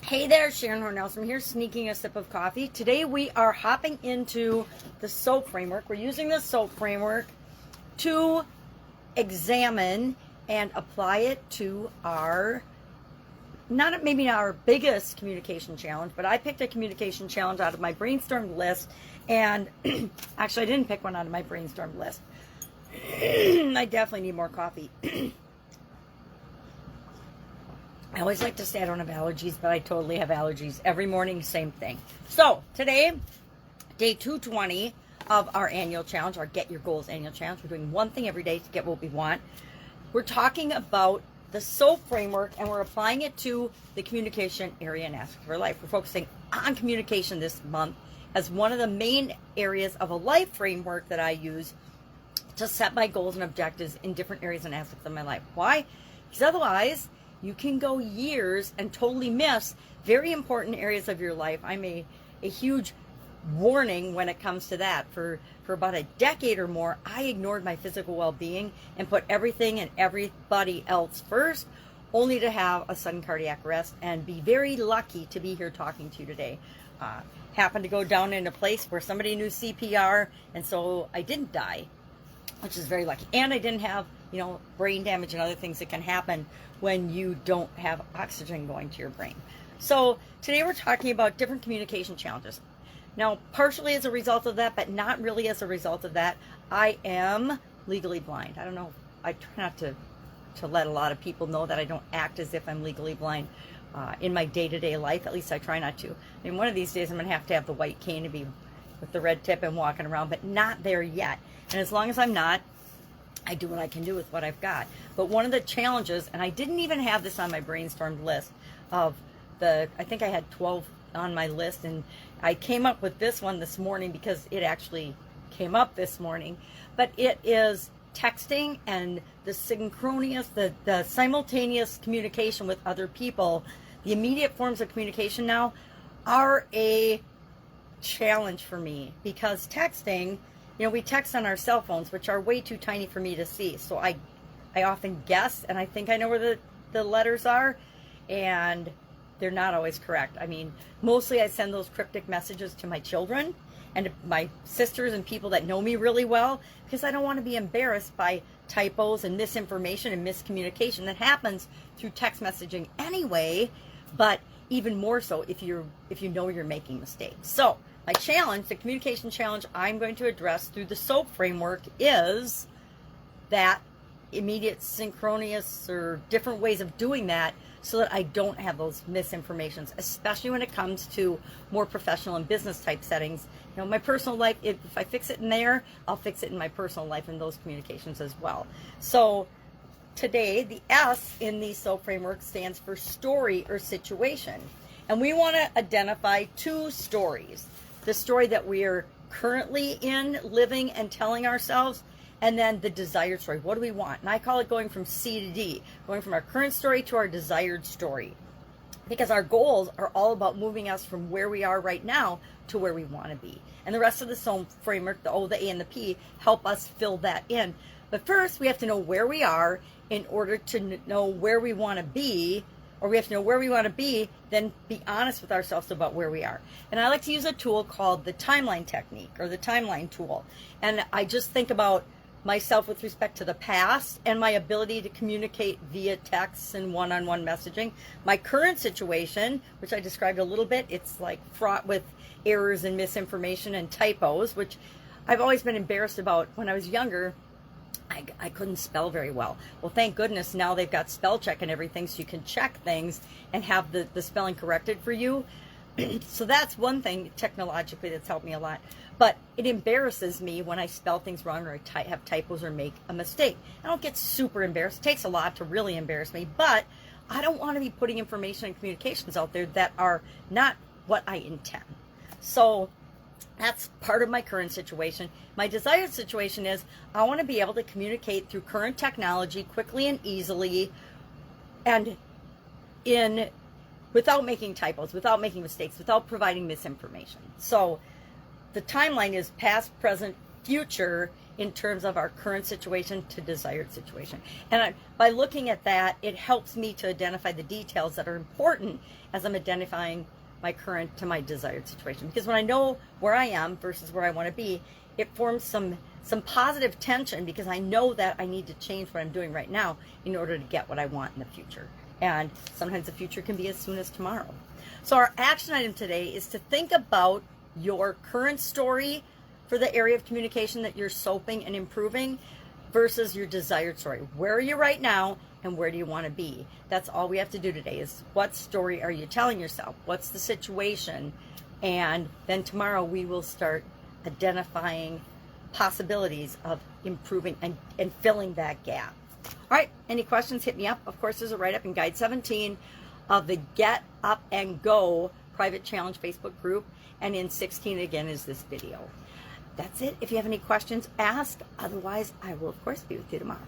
Hey there, Sharon Horne-Ellstrom here, sneaking a sip of coffee. Today we are hopping into the SOAP framework. We're using the SOAP framework to examine and apply it to our, maybe not our biggest communication challenge, but I picked a communication challenge out of my brainstormed list. And actually, I didn't pick one out of my brainstormed list. I definitely need more coffee. I always like to say I don't have allergies, but I totally have allergies. Every morning, same thing. So, today, day 220 of our annual challenge, our Get Your Goals annual challenge. We're doing one thing every day to get what we want. We're talking about the SOAP framework, and we're applying it to the communication area and aspect of our life. We're focusing on communication this month as one of the main areas of a life framework that I use to set my goals and objectives in different areas and aspects of my life. Why? Because otherwise, you can go years and totally miss very important areas of your life. I'm a huge warning when it comes to that. For about a decade or more, I ignored my physical well-being and put everything and everybody else first, only to have a sudden cardiac arrest and be very lucky to be here talking to you today. Happened to go down in a place where somebody knew CPR, and so I didn't die, which is very lucky. And I didn't have, brain damage and other things that can happen when you don't have oxygen going to your brain. So today we're talking about different communication challenges. Now, partially as a result of that, but not really as a result of that, I am legally blind. I don't know. I try not to let a lot of people know that I don't act as if I'm legally blind in my day-to-day life. At least I try not to. I mean, one of these days I'm going to have the white cane to be with the red tip and walking around, but not there yet. And as long as I'm not, I do what I can do with what I've got. But one of the challenges, and I didn't even have this on my brainstormed list of I think I had 12 on my list, and I came up with this one this morning because it actually came up this morning. But it is texting and the the simultaneous communication with other people. The immediate forms of communication now are a challenge for me because texting, we text on our cell phones, which are way too tiny for me to see. So I often guess, and I think I know where the letters are, and they're not always correct. I mean, mostly I send those cryptic messages to my children and to my sisters and people that know me really well, because I don't want to be embarrassed by typos and misinformation and miscommunication that happens through text messaging anyway, but even more so if you know you're making mistakes. So my challenge, the communication challenge I'm going to address through the SOAP framework, is that immediate synchronous or different ways of doing that so that I don't have those misinformations, especially when it comes to more professional and business type settings. My personal life, if I fix it in there, I'll fix it in my personal life and those communications as well. So today, the S in the SOAP framework stands for story or situation. And we want to identify two stories. The story that we are currently in, living and telling ourselves, and then the desired story. What do we want? And I call it going from C to D, going from our current story to our desired story. Because our goals are all about moving us from where we are right now to where we want to be. And the rest of the SOAP framework, the O, the A, and the P, help us fill that in. But first, we have to know where we are in order to know where we want to be, or we have to know where we want to be, then be honest with ourselves about where we are. And I like to use a tool called the timeline technique, or the timeline tool. And I just think about myself with respect to the past and my ability to communicate via text and one-on-one messaging. My current situation, which I described a little bit, it's like fraught with errors and misinformation and typos, which I've always been embarrassed about. When I was younger, I couldn't spell very well. Well, thank goodness now they've got spell check and everything, so you can check things and have the spelling corrected for you. So that's one thing technologically that's helped me a lot. But it embarrasses me when I spell things wrong or I have typos or make a mistake. I don't get super embarrassed. It takes a lot to really embarrass me, but I don't want to be putting information and communications out there that are not what I intend. So that's part of my current situation. My desired situation is I want to be able to communicate through current technology quickly and easily, and without making typos, without making mistakes, without providing misinformation. So the timeline is past, present, future in terms of our current situation to desired situation. And by looking at that, it helps me to identify the details that are important as I'm identifying my current to my desired situation. Because when I know where I am versus where I want to be, it forms some positive tension, because I know that I need to change what I'm doing right now in order to get what I want in the future. And sometimes the future can be as soon as tomorrow. So our action item today is to think about your current story for the area of communication that you're soaping and improving versus your desired story. Where are you right now and where do you want to be? That's all we have to do today, is what story are you telling yourself? What's the situation? And then tomorrow we will start identifying possibilities of improving and filling that gap. All right, any questions, hit me up. Of course, there's a write-up in Guide 17 of the Get Up and Go private challenge Facebook group. And in 16, again, is this video. That's it. If you have any questions, ask. Otherwise, I will, of course, be with you tomorrow.